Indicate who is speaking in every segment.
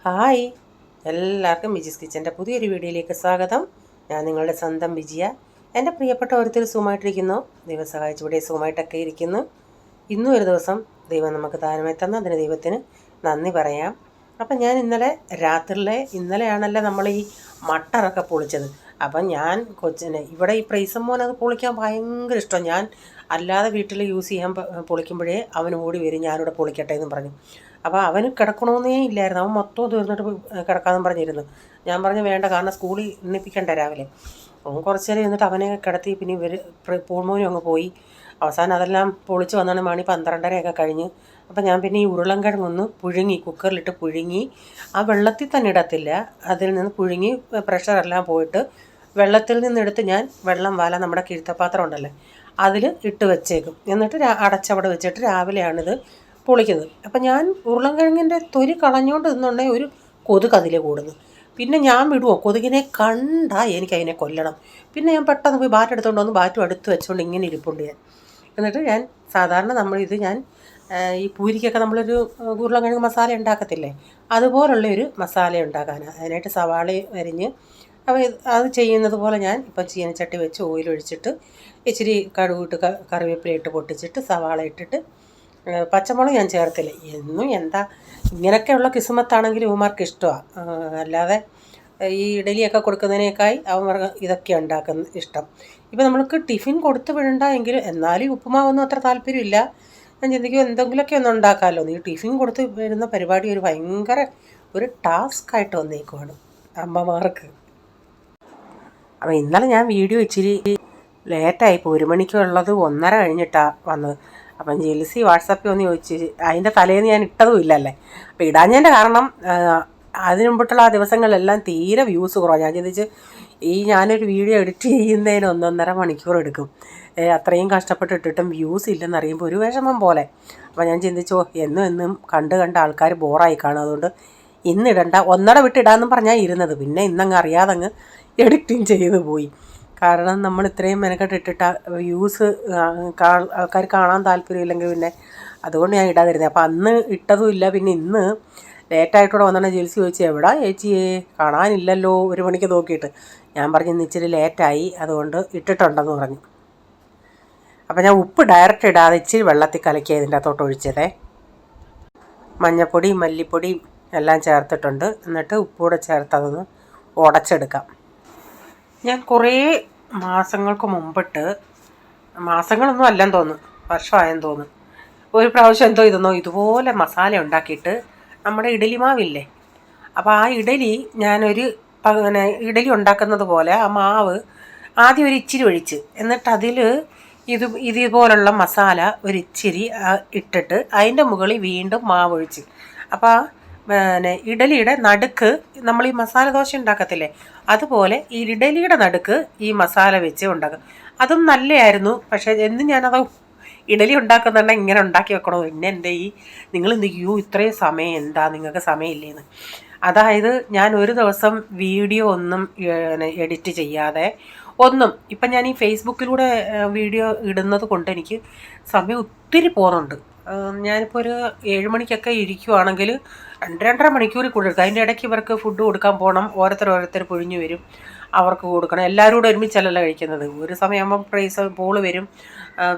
Speaker 1: Hi, എല്ലാവർക്കും വിജീസ് കിച്ചൻ്റെ പുതിയൊരു വീഡിയോയിലേക്ക് സ്വാഗതം. ഞാൻ നിങ്ങളുടെ സ്വന്തം വിജയ. എൻ്റെ പ്രിയപ്പെട്ട ഓരോരുത്തർ സുഖമായിട്ടിരിക്കുന്നു. ദൈവം സഹായിച്ചു ഇവിടെ സുഖമായിട്ടൊക്കെ ഇരിക്കുന്നു. ഇന്നും ഒരു ദിവസം ദൈവം നമുക്ക് താരമായി തന്ന അതിന് ദൈവത്തിന് നന്ദി പറയാം. അപ്പം ഞാൻ ഇന്നലെയാണല്ലോ നമ്മൾ ഈ മട്ടറൊക്കെ പൊളിച്ചത്. അപ്പം ഞാൻ ഇവിടെ ഈ പ്രൈസം മോൻ അത് പൊളിക്കാൻ ഭയങ്കര ഇഷ്ടമാണ്. ഞാൻ അല്ലാതെ വീട്ടിൽ യൂസ് ചെയ്യാൻ പൊളിക്കുമ്പോഴേ അവൻ ഓടി വരും, ഞാനിവിടെ പൊളിക്കട്ടെ എന്ന് പറഞ്ഞു. അപ്പോൾ അവന് കിടക്കണമെന്നേ ഇല്ലായിരുന്നു, അവൻ മൊത്തം തീർന്നിട്ട് കിടക്കാമെന്ന് പറഞ്ഞിരുന്നു. ഞാൻ പറഞ്ഞു വേണ്ട, കാരണം സ്കൂളിൽ എണ്ണിപ്പിക്കണ്ടേ രാവിലെ. അവൻ കുറച്ച് നേരം ഇരുന്നിട്ട് അവനെ കിടത്തി. പിന്നെ ഇവർ പൂർമോനും അങ്ങ് പോയി. അവസാനം അതെല്ലാം പൊളിച്ച് വന്നാണ് മണി 12:30 കഴിഞ്ഞ്. അപ്പം ഞാൻ പിന്നെ ഈ ഉരുളൻകിഴങ്ങൊന്ന് പുഴുങ്ങി, കുക്കറിലിട്ട് പുഴുങ്ങി. ആ വെള്ളത്തിൽ തന്നെ ഇടത്തില്ല, അതിൽ നിന്ന് പുഴുങ്ങി പ്രഷറെല്ലാം പോയിട്ട് വെള്ളത്തിൽ നിന്നെടുത്ത് ഞാൻ വെള്ളം വാല നമ്മുടെ കിഴുത്തപ്പാത്രം ഉണ്ടല്ലേ അതിൽ ഇട്ട് വെച്ചേക്കും. എന്നിട്ട് അടച്ചവിടെ വെച്ചിട്ട് രാവിലെയാണിത് പൊളിക്കുന്നത്. അപ്പം ഞാൻ ഉരുളൻകിഴങ്ങിൻ്റെ തൊലി കളഞ്ഞുകൊണ്ട് നിന്നുണ്ടെങ്കിൽ ഒരു കൊതുക് അതിൽ കൂടുന്നു. പിന്നെ ഞാൻ വിടുമോ? കൊതുകിനെ കണ്ടാൽ എനിക്കതിനെ കൊല്ലണം. പിന്നെ ഞാൻ പെട്ടെന്ന് പോയി ബാറ്റ് എടുത്തുകൊണ്ട് വന്ന് ബാറ്റും അടുത്ത് വെച്ചുകൊണ്ട് ഇങ്ങനെ ഇരിപ്പുണ്ട് ഞാൻ. എന്നിട്ട് ഞാൻ സാധാരണ ഞാൻ ഈ പൂരിക്കൊക്കെ നമ്മളൊരു ഉരുളൻകിഴങ്ങ് മസാല ഉണ്ടാക്കത്തില്ലേ, അതുപോലുള്ളൊരു മസാല ഉണ്ടാക്കാനാണ്. അതിനായിട്ട് സവാള അരിഞ്ഞ് അത് ചെയ്യുന്നത് പോലെ ഞാൻ ഇപ്പം ചീനച്ചട്ടി വെച്ച് ഓയിലൊഴിച്ചിട്ട് ഇച്ചിരി കടുകിട്ട് കറിവേപ്പില ഇട്ട് പൊട്ടിച്ചിട്ട് സവാള ഇട്ടിട്ട് പച്ചമുളക് ഞാൻ ചേർത്തില്ല. എന്നും എന്താ ഇങ്ങനെയൊക്കെയുള്ള കിസ്മത്താണെങ്കിൽ ഇവന്മാർക്ക് ഇഷ്ടമാണ്. അല്ലാതെ ഈ ഇഡലിയൊക്കെ കൊടുക്കുന്നതിനേക്കായി അവന്മാർക്ക് ഇതൊക്കെ ഉണ്ടാക്കുന്ന ഇഷ്ടം. ഇപ്പം നമ്മൾക്ക് ടിഫിൻ കൊടുത്ത് വിടണ്ട എങ്കിലും എന്നാലും ഉപ്പുമാവൊന്നും അത്ര താല്പര്യമില്ല. ഞാൻ ചിന്തിക്കും എന്തെങ്കിലുമൊക്കെ ഒന്ന് ഉണ്ടാക്കാമല്ലോ. ഈ ടിഫിൻ കൊടുത്ത് വരുന്ന പരിപാടി ഭയങ്കര ഒരു ടാസ്ക്കായിട്ട് വന്നേക്കുവാണ് അമ്മമാർക്ക്. അപ്പം ഇന്നലെ ഞാൻ വീഡിയോ ഇച്ചിരി ലേറ്റായിപ്പോൾ, 1 മണിക്കുള്ളത് 1:30 കഴിഞ്ഞിട്ടാണ് വന്നത്. അപ്പം ജെൽസി വാട്സാപ്പിൽ ഒന്ന് ചോദിച്ച്, അതിൻ്റെ തലേന്ന് ഞാൻ ഇട്ടതും ഇല്ലല്ലേ. അപ്പോൾ ഇടാഞ്ഞതിൻ്റെ കാരണം അതിന് മുമ്പിട്ടുള്ള ആ ദിവസങ്ങളിലെല്ലാം തീരെ വ്യൂസ് കുറവാണ്. ഞാൻ ചിന്തിച്ച് ഞാനൊരു വീഡിയോ എഡിറ്റ് ചെയ്യുന്നതിന് 1.5 മണിക്കൂർ എടുക്കും. അത്രയും കഷ്ടപ്പെട്ട് ഇട്ടിട്ടും വ്യൂസ് ഇല്ലെന്ന് അറിയുമ്പോൾ ഒരു വിഷമം പോലെ. അപ്പോൾ ഞാൻ ചിന്തിച്ചു എന്നും കണ്ട് ആൾക്കാർ ബോറായി കാണും, അതുകൊണ്ട് ഇന്നിടണ്ട, 1:30 വിട്ടിടാമെന്നും പറഞ്ഞാൽ ഇരുന്നത്. പിന്നെ ഇന്നങ്ങ് അറിയാതങ്ങ് എഡിറ്റിങ് ചെയ്ത് പോയി. കാരണം നമ്മൾ ഇത്രയും മെനക്കെട്ട് ഇട്ടിട്ട് വ്യൂസ് ആൾക്കാർ കാണാൻ താല്പര്യമില്ലെങ്കിൽ പിന്നെ അതുകൊണ്ട് ഞാൻ ഇടാതിരുന്നത്. അപ്പോൾ അന്ന് ഇട്ടതും ഇല്ല. പിന്നെ ഇന്ന് ലേറ്റായിട്ടൂടെ വന്നിട്ട് ജെൽസി ചോദിച്ചു എവിടാ ചേച്ചിയെ, കാണാനില്ലല്ലോ 1 മണിക്ക് നോക്കിയിട്ട്. ഞാൻ പറഞ്ഞു ഇന്ന് ഇച്ചിരി ലേറ്റായി, അതുകൊണ്ട് ഇട്ടിട്ടുണ്ടെന്ന് പറഞ്ഞു. അപ്പോൾ ഞാൻ ഉപ്പ് ഡയറക്റ്റ് ഇടാതെ ഇച്ചിരി വെള്ളത്തിൽ കലക്കി ഇതിൻ്റെ അകത്തോട്ട് ഒഴിച്ചതേ. മഞ്ഞൾപ്പൊടിയും മല്ലിപ്പൊടിയും എല്ലാം ചേർത്തിട്ടുണ്ട്. എന്നിട്ട് ഉപ്പൂടെ ചേർത്ത് അതൊന്ന് ഉടച്ചെടുക്കാം. ഞാൻ കുറേ മാസങ്ങൾക്ക് മുമ്പിട്ട്, മാസങ്ങളൊന്നും അല്ലെന്ന് തോന്നുന്നു, വർഷമായെന്ന് തോന്നുന്നു, ഒരു പ്രാവശ്യം ഇതുപോലെ മസാല ഉണ്ടാക്കിയിട്ട് നമ്മുടെ ഇഡലി മാവില്ലേ, അപ്പോൾ ആ ഇഡലി ഞാനൊരു ഇഡലി ഉണ്ടാക്കുന്നത് പോലെ ആ മാവ് ആദ്യം ഒരു ഇച്ചിരി ഒഴിച്ച്, എന്നിട്ട് അതിൽ ഇതുപോലുള്ള മസാല ഒരു ഇച്ചിരി ഇട്ടിട്ട് അതിൻ്റെ മുകളിൽ വീണ്ടും മാവ് ഒഴിച്ച്. അപ്പോൾ ഇഡലിയുടെ നടുക്ക് നമ്മൾ ഈ മസാല ദോശ ഉണ്ടാക്കത്തില്ലേ, അതുപോലെ ഈ ഇഡലിയുടെ നടുക്ക് ഈ മസാല വെച്ച് ഉണ്ടാക്കും. അതും നല്ലതായിരുന്നു. പക്ഷേ എന്നും ഞാനത് ഇഡലി ഉണ്ടാക്കുന്നുണ്ടെങ്കിൽ ഇങ്ങനെ ഉണ്ടാക്കി വെക്കണോ, പിന്നെ എൻ്റെ നിങ്ങൾ എന്തിയ്യോ ഇത്രയും സമയം എന്താ നിങ്ങൾക്ക് സമയമില്ലേന്ന്. അതായത് ഞാൻ ഒരു ദിവസം വീഡിയോ ഒന്നും എഡിറ്റ് ചെയ്യാതെ ഇപ്പം ഞാൻ ഈ ഫേസ്ബുക്കിലൂടെ വീഡിയോ ഇടുന്നത് കൊണ്ട് എനിക്ക് സമയം ഒത്തിരി പോകുന്നുണ്ട്. ഞാനിപ്പോൾ ഒരു 7 മണിക്കൊക്കെ ഇരിക്കുവാണെങ്കിൽ 2-2.5 മണിക്കൂർ കൂടുതൽ എടുക്കും. അതിൻ്റെ ഇടയ്ക്ക് ഇവർക്ക് ഫുഡ് കൊടുക്കാൻ പോകണം, ഓരോരുത്തർ പൊഴിഞ്ഞു വരും, അവർക്ക് കൊടുക്കണം. എല്ലാവരും കൂടെ ഒരുമിച്ചല്ല കഴിക്കുന്നത്. ഒരു സമയമാകുമ്പം പ്രൈസ് പോള് വരും,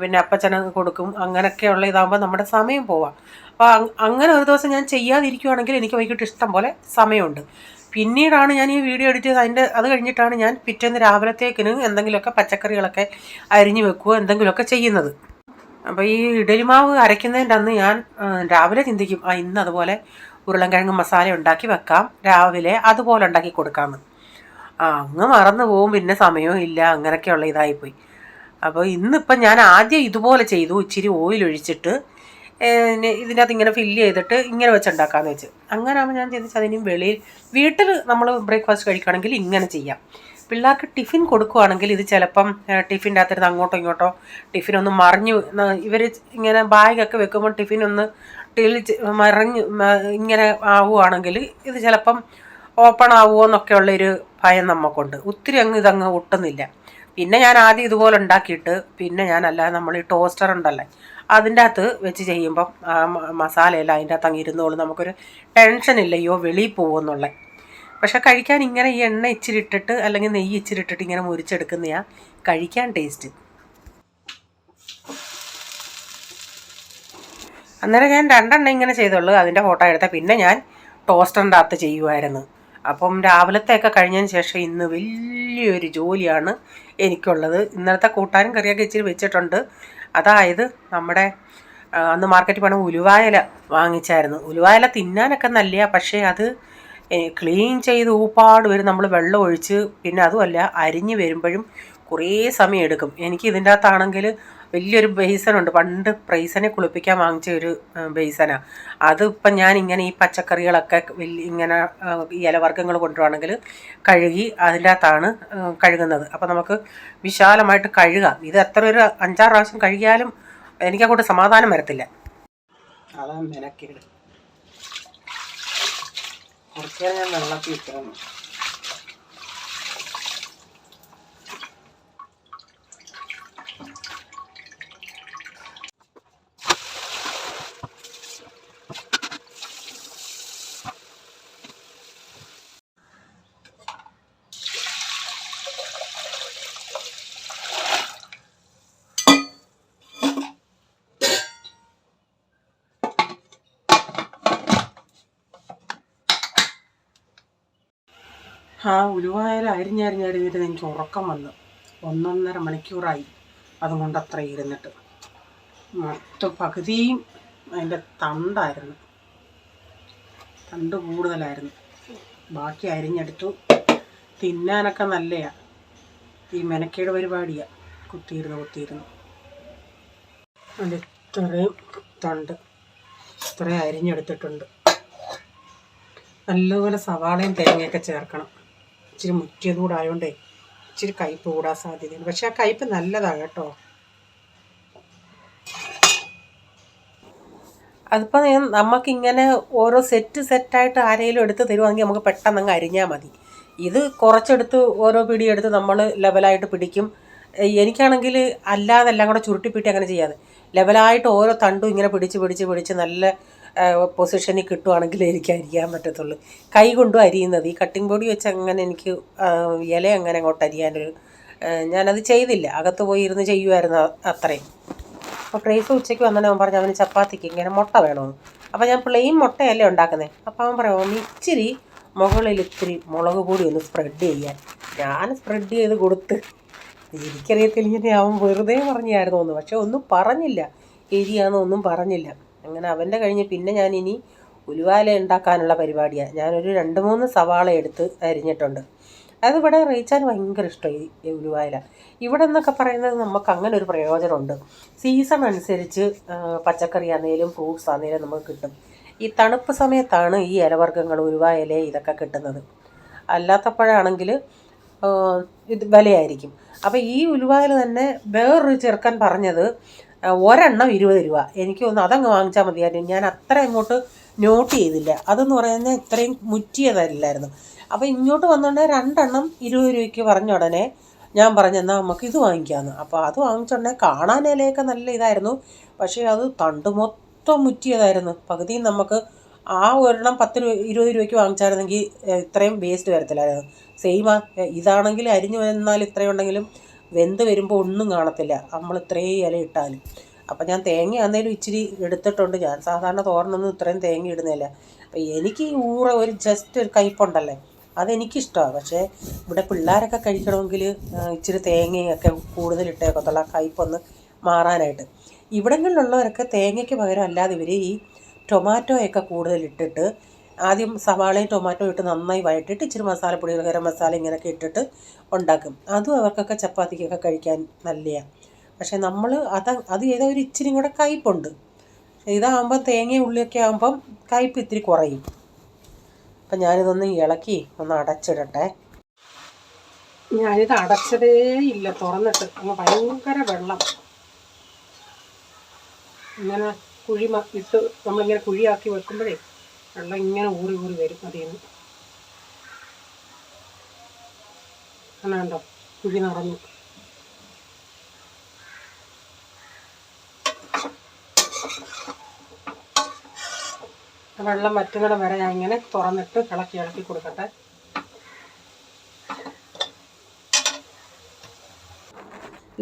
Speaker 1: പിന്നെ അപ്പച്ചന കൊടുക്കും, അങ്ങനെയൊക്കെയുള്ള ഇതാകുമ്പോൾ നമ്മുടെ സമയം പോവാം. അപ്പോൾ അങ്ങനെ ഒരു ദിവസം ഞാൻ ചെയ്യാതിരിക്കുവാണെങ്കിൽ എനിക്ക് വൈകിട്ട് ഇഷ്ടം പോലെ സമയമുണ്ട്. പിന്നീടാണ് ഞാൻ ഈ വീഡിയോ എഡിറ്റ് ചെയ്ത് അത് കഴിഞ്ഞിട്ടാണ് ഞാൻ പിറ്റേന്ന് രാവിലത്തേക്കിന് എന്തെങ്കിലുമൊക്കെ പച്ചക്കറികളൊക്കെ അരിഞ്ഞു വെക്കുകയോ എന്തെങ്കിലുമൊക്കെ ചെയ്യുന്നത്. അപ്പോൾ ഈ ഇഡലി മാവ് അരയ്ക്കുന്നതിൻ്റെ അന്ന് ഞാൻ രാവിലെ ചിന്തിക്കും ഇന്ന് അതുപോലെ ഉരുളൻകിഴങ്ങ് മസാല ഉണ്ടാക്കി വെക്കാം, രാവിലെ അതുപോലെ ഉണ്ടാക്കി കൊടുക്കാമെന്ന്. അങ്ങ് മറന്നു പോവും, പിന്നെ സമയവും ഇല്ല, അങ്ങനെയൊക്കെയുള്ള ഇതായിപ്പോയി. അപ്പോൾ ഇന്നിപ്പം ഞാൻ ആദ്യം ഇതുപോലെ ചെയ്തു, ഇച്ചിരി ഓയിൽ ഒഴിച്ചിട്ട് ഇതിനകത്ത് ഇങ്ങനെ ഫില്ല് ചെയ്തിട്ട് ഇങ്ങനെ വെച്ചുണ്ടാക്കാമെന്ന് വെച്ച്. അങ്ങനെ ആകുമ്പോൾ ഞാൻ ചിന്തിച്ചു അതിനും വീട്ടിൽ നമ്മൾ ബ്രേക്ക്ഫാസ്റ്റ് കഴിക്കുകയാണെങ്കിൽ ഇങ്ങനെ ചെയ്യാം. പിള്ളേർക്ക് ടിഫിൻ കൊടുക്കുകയാണെങ്കിൽ ഇത് ചിലപ്പം ടിഫിൻ്റെ അകത്തിരുന്ന് അങ്ങോട്ടോ ഇങ്ങോട്ടോ ടിഫിനൊന്ന് മറിഞ്ഞ്, ഇവർ ഇങ്ങനെ ബാഗൊക്കെ വെക്കുമ്പോൾ ടിഫിനൊന്ന് മറിഞ്ഞ് ഇങ്ങനെ ആവുകയാണെങ്കിൽ ഇത് ചിലപ്പം ഓപ്പൺ ആവുമോ എന്നൊക്കെയുള്ളൊരു ഭയം നമുക്കുണ്ട്. ഒത്തിരി ഇതങ്ങ് ഒട്ടുന്നില്ല. പിന്നെ ഞാൻ ആദ്യം ഇതുപോലെ ഉണ്ടാക്കിയിട്ട് പിന്നെ ഞാൻ അല്ലാതെ നമ്മൾ ഈ ടോസ്റ്റർ ഉണ്ടല്ലേ അതിൻ്റെ അകത്ത് വെച്ച് ചെയ്യുമ്പം ആ മസാലയെല്ലാം അതിൻ്റെ അകത്ത് അങ്ങ് ഇരുന്നോളും. നമുക്കൊരു ടെൻഷനില്ല അയ്യോ വെളിയിൽ പോകുമെന്നുള്ള. പക്ഷെ കഴിക്കാൻ ഇങ്ങനെ ഈ എണ്ണ ഇച്ചിരി ഇട്ടിട്ട് അല്ലെങ്കിൽ നെയ്യ് ഇച്ചിരി ഇട്ടിട്ട് ഇങ്ങനെ മുരിച്ചെടുക്കുന്നതാണ് കഴിക്കാൻ ടേസ്റ്റ്. അന്നേരം ഞാൻ 2 എണ്ണം ഇങ്ങനെ ചെയ്തുള്ളൂ. അതിൻ്റെ ഫോട്ടോ എടുത്താൽ പിന്നെ ഞാൻ ടോസ്റ്ററിൻ്റെ അകത്ത് ചെയ്യുമായിരുന്നു. അപ്പം രാവിലത്തെയൊക്കെ കഴിഞ്ഞതിന് ശേഷം ഇന്ന് വലിയൊരു ജോലിയാണ് എനിക്കുള്ളത്. ഇന്നലത്തെ കൂട്ടാനും കറിയൊക്കെ ഇച്ചിരി വെച്ചിട്ടുണ്ട്. അതായത് നമ്മുടെ അന്ന് മാർക്കറ്റിൽ പോകണം ഉലുവായില വാങ്ങിച്ചായിരുന്നു. ഉലുവായില തിന്നാനൊക്കെ നല്ലതാണ്, പക്ഷേ അത് ക്ലീൻ ചെയ്ത് ഊപ്പാട് വരും. നമ്മൾ വെള്ളം ഒഴിച്ച് പിന്നെ അതുമല്ല അരിഞ്ഞ് വരുമ്പോഴും കുറേ സമയം എടുക്കും. എനിക്ക് ഇതിൻ്റെ അകത്താണെങ്കിൽ വലിയൊരു ബേസനുണ്ട്, പണ്ട് പ്രൈസനെ കുളിപ്പിക്കാൻ വാങ്ങിച്ച ഒരു ബേസനാണ്. അതിപ്പം ഞാനിങ്ങനെ ഈ പച്ചക്കറികളൊക്കെ ഇങ്ങനെ ഈ ഇലവർഗ്ഗങ്ങൾ കൊണ്ടുവരാണെങ്കിൽ കഴുകി അതിൻ്റെ അകത്താണ് കഴുകുന്നത്. അപ്പോൾ നമുക്ക് വിശാലമായിട്ട് കഴുകാം. ഇത് എത്ര ഒരു 5-6 പ്രാവശ്യം കഴുകിയാലും എനിക്കങ്ങോട്ട് സമാധാനം വരത്തില്ല. അതാണ് മെനക്കേട്. കുറച്ച് നേരം ഞാൻ വെള്ളത്തിൽ ഇട്ടിരുന്നു. ആ ഉലുവായാലും അരിഞ്ഞരിഞ്ഞരിഞ്ഞിട്ട് എനിക്ക് ഉറക്കം വന്നു. 1.5 മണിക്കൂറായി അതും കൊണ്ട് അത്ര ഇരുന്നിട്ട്. മൊത്തം പകുതിയും അതിൻ്റെ തണ്ടായിരുന്നു, തണ്ട് കൂടുതലായിരുന്നു. ബാക്കി അരിഞ്ഞെടുത്തു. തിന്നാനൊക്കെ നല്ലതാണ്. ഈ മെനക്കേട് പരിപാടിയാണ്. കുത്തിയിരുന്ന് അതിൻ്റെ ഇത്രയും തണ്ട് ഇത്രയും അരിഞ്ഞെടുത്തിട്ടുണ്ട്. നല്ലപോലെ സവാളയും തേങ്ങയൊക്കെ ചേർക്കണം. ഇച്ചിരി മുറ്റിയതുകൂടെ ആയതുകൊണ്ടേ ഇച്ചിരി കയ്പ്പ് കൂടാൻ സാധ്യതയുണ്ട്. പക്ഷെ ആ കയ്പ്പ് നല്ലതാണ് കേട്ടോ. അതിപ്പോൾ നമുക്കിങ്ങനെ ഓരോ സെറ്റായിട്ട് ആരെങ്കിലും എടുത്ത് തരുവാണെങ്കിൽ നമുക്ക് പെട്ടെന്ന് അങ്ങ് അരിഞ്ഞാൽ മതി. ഇത് കുറച്ചെടുത്ത് ഓരോ പിടിയെടുത്ത് നമ്മൾ ലെവലായിട്ട് പിടിക്കും. എനിക്കാണെങ്കിൽ അല്ലാതെ എല്ലാം കൂടെ ചുരുട്ടിപ്പിട്ടി അങ്ങനെ ചെയ്യാതെ ലെവലായിട്ട് ഓരോ തണ്ടും ഇങ്ങനെ പിടിച്ച് നല്ല പൊസിഷനിൽ കിട്ടുവാണെങ്കിൽ എനിക്ക് അരിയാൻ പറ്റത്തുള്ളൂ. കൈ കൊണ്ടും അരിയുന്നത്. ഈ കട്ടിംഗ് ബോർഡ് വെച്ച് അങ്ങനെ എനിക്ക് ഇല അങ്ങനെ അങ്ങോട്ട് അരിയാനൊരു ഞാനത് ചെയ്തില്ല. അകത്ത് പോയി ഇരുന്ന് ചെയ്യുമായിരുന്നു അത്രയും. അപ്പോൾ പ്രൈസ് ഉച്ചയ്ക്ക് വന്നാൽ അവൻ പറഞ്ഞു അവന് ചപ്പാത്തിക്ക് ഇങ്ങനെ മുട്ട വേണമെന്ന്. അപ്പോൾ ഞാൻ പ്ലെയിൻ മുട്ടയല്ലേ ഉണ്ടാക്കുന്നത്. അപ്പോൾ അവൻ പറയാം ഇച്ചിരി മുകളിൽ ഇത്തിരി മുളക് പൊടി ഒന്ന് സ്പ്രെഡ് ചെയ്യാൻ. ഞാൻ സ്പ്രെഡ് ചെയ്ത് കൊടുത്ത് എനിക്കറിയത്തില്ല, അവൻ വെറുതെ പറഞ്ഞായിരുന്നു ഒന്ന്. പക്ഷെ ഒന്നും പറഞ്ഞില്ല, എരിയാണെന്നൊന്നും പറഞ്ഞില്ല. അങ്ങനെ അവൻ്റെ കഴിഞ്ഞ് പിന്നെ ഞാനിനി ഉലുവാല ഉണ്ടാക്കാനുള്ള പരിപാടിയാണ്. ഞാനൊരു 2-3 സവാള എടുത്ത് അരിഞ്ഞിട്ടുണ്ട്. അതിവിടെ റീച്ചാൻ ഭയങ്കര ഇഷ്ടമായി ഈ ഉലുവാല. ഇവിടെ എന്നൊക്കെ പറയുന്നത് നമുക്ക് അങ്ങനെ ഒരു പ്രയോജനമുണ്ട്. സീസൺ അനുസരിച്ച് പച്ചക്കറി ആണെങ്കിലും ഫ്രൂട്ട്സ് ആണെങ്കിലും നമുക്ക് കിട്ടും. ഈ തണുപ്പ് സമയത്താണ് ഈ ഇലവർഗ്ഗങ്ങൾ ഉലുവായില ഇതൊക്കെ കിട്ടുന്നത്. അല്ലാത്തപ്പോഴാണെങ്കിൽ ഇത് വിലയായിരിക്കും. അപ്പോൾ ഈ ഉലുവായിൽ തന്നെ വേറൊരു ചെറുക്കൻ പറഞ്ഞത് ഒരെണ്ണം 20 രൂപ. എനിക്ക് തോന്നുന്നു അതങ്ങ് വാങ്ങിച്ചാൽ മതിയായിരുന്നു. ഞാൻ അത്ര അങ്ങോട്ട് നോട്ട് ചെയ്തില്ല. അതെന്ന് പറയുന്നത് ഇത്രയും മുറ്റിയതല്ലായിരുന്നു. അപ്പോൾ ഇങ്ങോട്ട് വന്നുകൊണ്ട് 2 എണ്ണം 20 രൂപയ്ക്ക് പറഞ്ഞ ഉടനെ ഞാൻ പറഞ്ഞെന്നാൽ നമുക്ക് ഇത് വാങ്ങിക്കാമെന്ന്. അപ്പോൾ അത് വാങ്ങിച്ചുകൊണ്ടേ കാണാൻ ഇലയൊക്കെ നല്ല ഇതായിരുന്നു. പക്ഷേ അത് തണ്ട് മൊത്തം മുറ്റിയതായിരുന്നു. പകുതിയും നമുക്ക് ആ ഒരെണ്ണം 20 രൂപയ്ക്ക് വാങ്ങിച്ചായിരുന്നെങ്കിൽ ഇത്രയും വേസ്റ്റ് വരത്തില്ലായിരുന്നു. സെയിമാ ഇതാണെങ്കിൽ അരിഞ്ഞു വന്നാൽ ഇത്രയും ഉണ്ടെങ്കിലും വെന്ത് വരുമ്പോൾ ഒന്നും കാണത്തില്ല നമ്മൾ ഇത്രയും ഇല ഇട്ടാലും. അപ്പം ഞാൻ തേങ്ങ ആണെങ്കിലും ഇച്ചിരി എടുത്തിട്ടുണ്ട്. ഞാൻ സാധാരണ തോരനൊന്നും ഇത്രയും തേങ്ങ ഇടുന്നില്ല. അപ്പം എനിക്ക് ഈ ഒരു ജസ്റ്റ് ഒരു കയ്പുണ്ടല്ലേ, അതെനിക്കിഷ്ടമാണ്. പക്ഷേ ഇവിടെ പിള്ളേരൊക്കെ കഴിക്കണമെങ്കിൽ ഇച്ചിരി തേങ്ങയൊക്കെ കൂടുതലിട്ടേക്കത്തുള്ള കയ്പൊന്ന് മാറാനായിട്ട്. ഇവിടങ്ങളിലുള്ളവരൊക്കെ തേങ്ങയ്ക്ക് പകരം അല്ലാതെ ഇവർ ഈ ടൊമാറ്റോയൊക്കെ കൂടുതലിട്ടിട്ട് ആദ്യം സവാളയും ടൊമാറ്റോ ഇട്ട് നന്നായി വഴറ്റിയിട്ട് ഇച്ചിരി മസാലപ്പൊടികൾ ഗരം മസാല ഇങ്ങനെയൊക്കെ ഇട്ടിട്ട് ഉണ്ടാക്കും. അതും അവർക്കൊക്കെ ചപ്പാത്തിക്കൊക്കെ കഴിക്കാൻ നല്ലതാണ്. പക്ഷേ നമ്മൾ അത് ചെയ്താൽ ഒരു ഇച്ചിരി കൂടെ കയ്പുണ്ട്. ഇതാകുമ്പം തേങ്ങയും ഉള്ളിയൊക്കെ ആകുമ്പം കയ്പ് ഇത്തിരി കുറയും. അപ്പം ഞാനിതൊന്ന് ഇളക്കി ഒന്ന് അടച്ചിടട്ടെ. ഞാനിത് അടച്ചതേ ഇല്ല, തുറന്നിട്ട് അങ്ങ് ഭയങ്കര വെള്ളം ഇങ്ങനെ കുഴി ഇട്ട് നമ്മളിങ്ങനെ കുഴിയാക്കി വെക്കുമ്പോഴേ വെള്ളം ഇങ്ങനെ ഊറി വരും. അതിന് അങ്ങനെയുണ്ടോ, കുഴി നിറഞ്ഞു. വെള്ളം വറ്റുന്നിടം വരെ ഞാൻ ഇങ്ങനെ തുറന്നിട്ട് ഇളക്കി കൊടുക്കട്ടെ.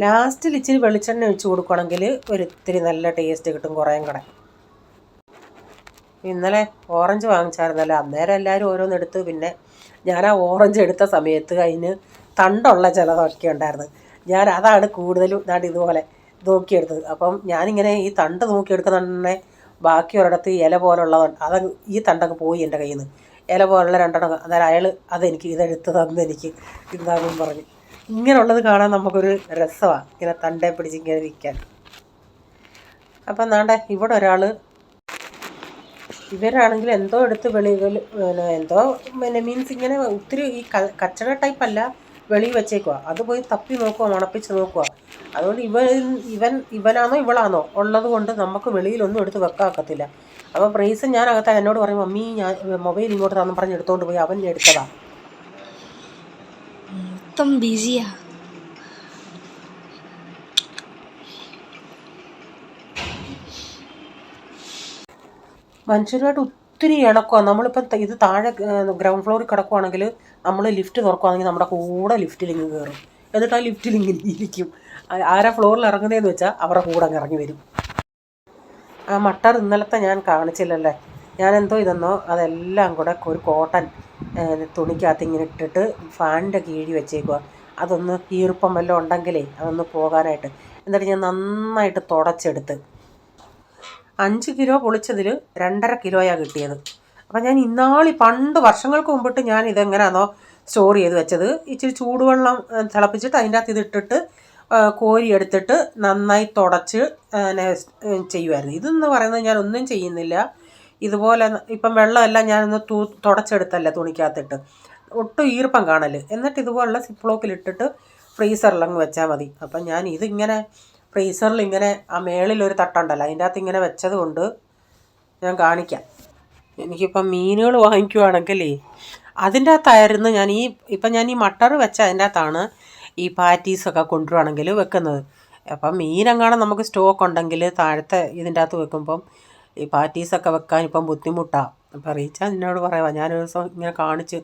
Speaker 1: ലാസ്റ്റിൽ ഇച്ചിരി വെളിച്ചെണ്ണ ഒഴിച്ച് കൊടുക്കുകയാണെങ്കിൽ ഒരിത്തിരി നല്ല ടേസ്റ്റ് കിട്ടും കുറേയും കൂടെ. ഇന്നലെ ഓറഞ്ച് വാങ്ങിച്ചായിരുന്നല്ലോ, അന്നേരം എല്ലാവരും ഓരോന്നെടുത്ത്. പിന്നെ ഞാൻ ആ ഓറഞ്ച് എടുത്ത സമയത്ത് അതിന് തണ്ടുള്ള ചിലതൊക്കെ ഉണ്ടായിരുന്നു. ഞാൻ അതാണ് കൂടുതലും ഇതുപോലെ നോക്കിയെടുത്തത്. അപ്പം ഞാനിങ്ങനെ ഈ തണ്ട് നോക്കിയെടുക്കുന്ന തന്നെ ബാക്കി ഒരിടത്ത് ഇല പോലുള്ളതാണ്. അത് ഈ തണ്ടൊക്കെ പോയി എൻ്റെ കയ്യിൽ നിന്ന്. ഇല പോലുള്ള രണ്ടെണ്ണം. അന്നേരം അയാൾ അതെനിക്ക് ഇതെടുത്ത് തന്നെനിക്ക് എന്താണെന്നും പറഞ്ഞു. ഇങ്ങനെയുള്ളത് കാണാൻ നമുക്കൊരു രസമാണ്, ഇങ്ങനെ തണ്ടേ പിടിച്ച് ഇങ്ങനെ നിൽക്കാൻ. അപ്പം നാണ്ടെ ഇവിടെ ഒരാൾ, ഇവരാണെങ്കിൽ എന്തോ എടുത്ത് വെളിയിൽ എന്തോ മീൻസ് ഇങ്ങനെ ഒത്തിരി ഈ കച്ചട ടൈപ്പല്ല, വെളിയിൽ വെച്ചേക്കുക. അത് പോയി തപ്പി നോക്കുക, മണപ്പിച്ച് നോക്കുക. അതുകൊണ്ട് ഇവനാണോ ഇവളാണോ ഉള്ളത് കൊണ്ട് നമുക്ക് വെളിയിലൊന്നും എടുത്ത് വെക്കാക്കത്തില്ല. അപ്പോൾ പ്രൈസ് ഞാൻ അകത്താൻ എന്നോട് പറയും, മമ്മി ഞാൻ മൊബൈൽ ഇങ്ങോട്ട് തന്നെ പറഞ്ഞ് എടുത്തുകൊണ്ട് പോയി. അവൻ എടുത്തതാ.
Speaker 2: ബിസിയാ.
Speaker 1: മനുഷ്യരുമായിട്ട് ഒത്തിരി ഇണക്കമാണ്. നമ്മളിപ്പം ഇത് താഴെ ഗ്രൗണ്ട് ഫ്ലോറിൽ കിടക്കുവാണെങ്കിൽ നമ്മൾ ലിഫ്റ്റ് തുറക്കുവാണെങ്കിൽ നമ്മുടെ കൂടെ ലിഫ്റ്റിൽ ഇങ്ങ് കയറും. എന്നിട്ട് ആ ലിഫ്റ്റിൽ ഇങ്ങനെ ഇരിക്കും. ആരാ ഫ്ലോറിൽ ഇറങ്ങുന്നതെന്ന് വെച്ചാൽ അവരുടെ കൂടെ അങ്ങ് ഇറങ്ങി വരും. ആ മട്ടർ ഇന്നലത്തെ ഞാൻ കാണിച്ചില്ലല്ലേ, ഞാനെന്തോ ഇതെന്നോ അതെല്ലാം കൂടെ ഒരു കോട്ടൺ തുണിക്കകത്ത് ഇങ്ങനെ ഇട്ടിട്ട് ഫാനിൻ്റെ കീഴി വെച്ചേക്കുക. അതൊന്ന് ഈർപ്പം വല്ലതും ഉണ്ടെങ്കിലേ അതൊന്ന് പോകാനായിട്ട്. എന്നിട്ട് ഞാൻ നന്നായിട്ട് തുടച്ചെടുത്ത് 5 കിലോ പൊളിച്ചതിൽ 2.5 കിലോയാണ് കിട്ടിയത്. അപ്പം ഞാൻ പണ്ട് വർഷങ്ങൾക്ക് മുമ്പിട്ട് ഞാൻ ഇതെങ്ങനെയാണോ സ്റ്റോർ ചെയ്ത് വെച്ചത്, ഇച്ചിരി ചൂടുവെള്ളം തിളപ്പിച്ചിട്ട് അതിൻ്റെ അകത്ത് ഇതിട്ടിട്ട് കോരി എടുത്തിട്ട് നന്നായി തുടച്ച് ചെയ്യുമായിരുന്നു. ഇതെന്ന് പറയുന്നത് ഞാൻ ഒന്നും ചെയ്യുന്നില്ല. ഇതുപോലെ ഇപ്പം വെള്ളമെല്ലാം ഞാനൊന്ന് തുടച്ചെടുത്തല്ലേ തുണിക്കകത്തിട്ട്, ഒട്ടും ഈർപ്പം കാണല്. എന്നിട്ട് ഇതുപോലുള്ള സിപ്ലോക്കിലിട്ടിട്ട് ഫ്രീസറിലങ്ങ് വെച്ചാൽ മതി. അപ്പം ഞാൻ ഇതിങ്ങനെ ഫ്രീസറിൽ ഇങ്ങനെ ആ മേളിലൊരു തട്ടുണ്ടല്ലോ, അതിൻ്റെ അകത്ത് ഇങ്ങനെ വെച്ചത് കൊണ്ട് ഞാൻ കാണിക്കാം. എനിക്കിപ്പം മീനുകൾ വാങ്ങിക്കുവാണെങ്കിലേ അതിൻ്റെ അകത്തായിരുന്നു ഞാൻ ഈ മട്ടർ വെച്ച അതിൻ്റെ അകത്താണ് ഈ പാറ്റീസൊക്കെ കൊണ്ടുവരുവാണെങ്കിൽ വെക്കുന്നത്. അപ്പം മീനെങ്ങാനും നമുക്ക് സ്റ്റോക്ക് ഉണ്ടെങ്കിൽ താഴത്തെ ഇതിൻ്റെ അകത്ത് വെക്കുമ്പം ഈ പാറ്റീസൊക്കെ വെക്കാൻ ഇപ്പം ബുദ്ധിമുട്ടാണ്. അപ്പം റീച്ചാ എന്നോട് പറയുക, ഞാനൊരു ദിവസം ഇങ്ങനെ കാണിച്ച്,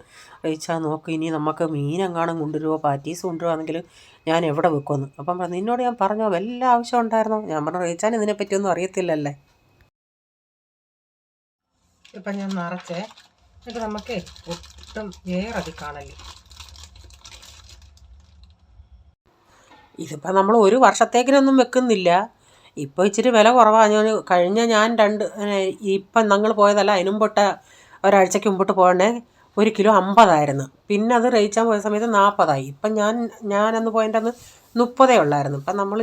Speaker 1: റീച്ചാ നോക്ക്, ഇനി നമുക്ക് മീനെങ്ങാനും കൊണ്ടുവരുമോ പാറ്റീസ് കൊണ്ടുവരുവാണെങ്കിൽ ഞാൻ എവിടെ വെക്കുമെന്ന്. അപ്പം നിന്നോട് ഞാൻ പറഞ്ഞോ വല്ല ആവശ്യം ഉണ്ടായിരുന്നോ? ഞാൻ പറഞ്ഞു, റീച്ചാൻ ഇതിനെപ്പറ്റിയൊന്നും അറിയത്തില്ലല്ലേ. ഇപ്പം ഞാൻ നിറച്ചേ, എന്നിട്ട് നമുക്കേ ഒട്ടും ഏറതി കാണല്ലേ. ഇതിപ്പോൾ നമ്മൾ ഒരു വർഷത്തേക്കിനൊന്നും വെക്കുന്നില്ല. ഇപ്പോൾ ഇച്ചിരി വില കുറവാണ്. ഞാൻ ഇപ്പം ഞങ്ങൾ പോയതല്ല, അതിന് മുമ്പിട്ട് ഒരാഴ്ചയ്ക്ക് മുമ്പിട്ട് പോകണേ 1 കിലോ 50 പിന്നെ അത് റേച്ചാൻ പോയ സമയത്ത് 40. ഇപ്പം ഞാനന്ന് പോയതിൻ്റെ അന്ന് 30 ഉള്ളായിരുന്നു. ഇപ്പം നമ്മൾ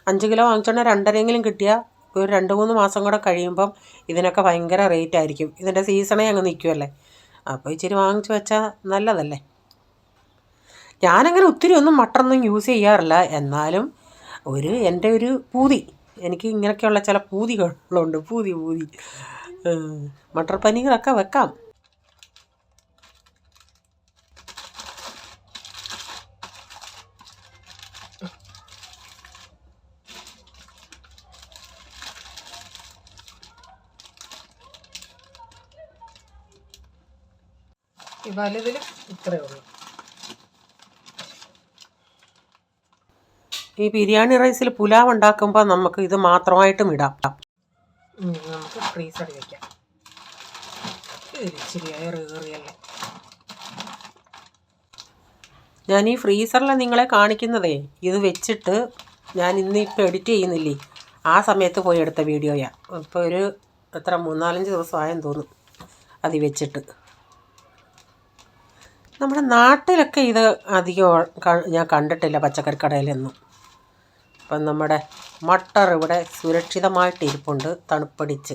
Speaker 1: 5 കിലോ വാങ്ങിച്ചോണ്ടേ 2.5 കിട്ടിയാൽ ഒരു 2-3 മാസം കൂടെ കഴിയുമ്പം ഇതിനൊക്കെ ഭയങ്കര റേറ്റ് ആയിരിക്കും. ഇതിൻ്റെ സീസണേ അങ്ങ് നിൽക്കുമല്ലേ. അപ്പോൾ ഇച്ചിരി വാങ്ങിച്ച് വെച്ചാൽ നല്ലതല്ലേ. ഞാനങ്ങനെ ഒത്തിരി ഒന്നും മട്ടറൊന്നും യൂസ് ചെയ്യാറില്ല. എന്നാലും എൻ്റെ ഒരു പൂതി, എനിക്ക് ഇങ്ങനെയൊക്കെയുള്ള ചില പൂതികളുണ്ട്. പൂതി മട്ടർ പനീറൊക്കെ വെക്കാം. ഈ വലുതിൽ ഇത്രയേ ഉള്ളൂ. ഈ ബിരിയാണി റൈസിൽ പുലാവ് ഉണ്ടാക്കുമ്പോൾ നമുക്ക് ഇത് മാത്രമായിട്ടും ഇടാം. നമുക്ക് ഫ്രീസറിൽ വയ്ക്കാം. ഇച്ചിരി ഏറിയല്ലേ. ഞാൻ ഈ ഫ്രീസറിൽ നിങ്ങളെ കാണിക്കുന്നതേ ഇത് വെച്ചിട്ട് ഞാൻ ഇന്നിപ്പോൾ എഡിറ്റ് ചെയ്യുന്നില്ലേ, ആ സമയത്ത് പോയി എടുത്ത വീഡിയോയാണ്. ഇപ്പോൾ ഒരു 3-4 ദിവസമായെന്ന് തോന്നുന്നു അത് വെച്ചിട്ട്. നമ്മുടെ നാട്ടിലൊക്കെ ഇത് അധികം ഞാൻ കണ്ടിട്ടില്ല പച്ചക്കറി കടയിലൊന്നും. അപ്പം നമ്മുടെ മട്ടർ ഇവിടെ സുരക്ഷിതമായിട്ട് ഇരിപ്പുണ്ട്, തണുപ്പടിച്ച്.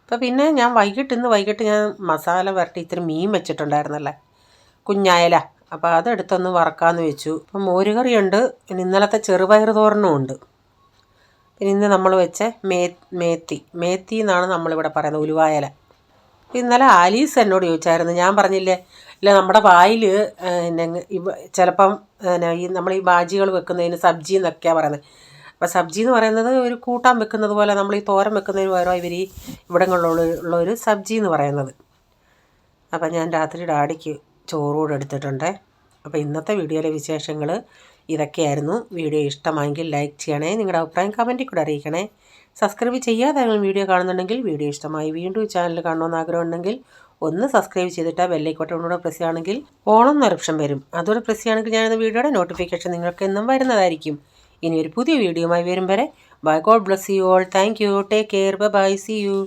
Speaker 1: അപ്പം പിന്നെ ഞാൻ ഇന്ന് വൈകിട്ട് ഞാൻ മസാല വരട്ടി ഇത്തിരി മീൻ വെച്ചിട്ടുണ്ടായിരുന്നല്ലേ, കുഞ്ഞായല. അപ്പോൾ അതെടുത്തൊന്ന് വറക്കാമെന്ന് വെച്ചു. അപ്പം മോരുകറിയുണ്ട്, പിന്നെ ഇന്നലത്തെ ചെറുപയർ തോരനും ഉണ്ട്. പിന്നെ ഇന്ന് നമ്മൾ വെച്ച മേത്തി എന്നാണ് നമ്മളിവിടെ പറയുന്നത്, ഉലുവായല. ഇന്നലെ ആലീസ് എന്നോട് ചോദിച്ചായിരുന്നു, ഞാൻ പറഞ്ഞില്ലേ ഇല്ല നമ്മുടെ വായിൽ ചിലപ്പം നമ്മൾ ഈ ബാജികൾ വെക്കുന്നതിന് സബ്ജി എന്നൊക്കെയാണ് പറയുന്നത്. അപ്പോൾ സബ്ജി എന്ന് പറയുന്നത് ഒരു കൂട്ടാൻ വെക്കുന്നത് പോലെ, നമ്മൾ ഈ തോരൻ വെക്കുന്നതിന് പകരം ഇവർ ഈ ഇവിടങ്ങളിലുള്ള ഒരു സബ്ജി എന്ന് പറയുന്നത്. അപ്പം ഞാൻ രാത്രി ഡാഡിക്ക് ചോറുകൂടെ എടുത്തിട്ടുണ്ട്. അപ്പോൾ ഇന്നത്തെ വീഡിയോയിലെ വിശേഷങ്ങൾ ഇതൊക്കെയായിരുന്നു. വീഡിയോ ഇഷ്ടമായെങ്കിൽ ലൈക്ക് ചെയ്യണേ, നിങ്ങളുടെ അഭിപ്രായം കമൻറ്റിൽ കൂടെ അറിയിക്കണേ. സബ്സ്ക്രൈബ് ചെയ്യാതെ വീഡിയോ കാണുന്നുണ്ടെങ്കിൽ വീഡിയോ ഇഷ്ടമായി വീണ്ടും ഈ ചാനൽ കാണണമെന്ന് ആഗ്രഹമുണ്ടെങ്കിൽ ഒന്ന് സബ്സ്ക്രൈബ് ചെയ്തിട്ട് ബെല്ലൈക്കോട്ടെ ഒന്നുകൂടെ പ്രസ് ചെയ്യുകയാണെങ്കിൽ ഓണം ഓപ്ഷൻ വരും. അതോടെ പ്രസ് ചെയ്യുകയാണെങ്കിൽ ഞാനെന്ന വീഡിയോയുടെ നോട്ടിഫിക്കേഷൻ നിങ്ങൾക്ക് എന്നും വരുന്നതായിരിക്കും. ഇനി ഒരു പുതിയ വീഡിയോയുമായി വരും വരെ bye, God bless you all. Thank you. Take care. Bye. See U.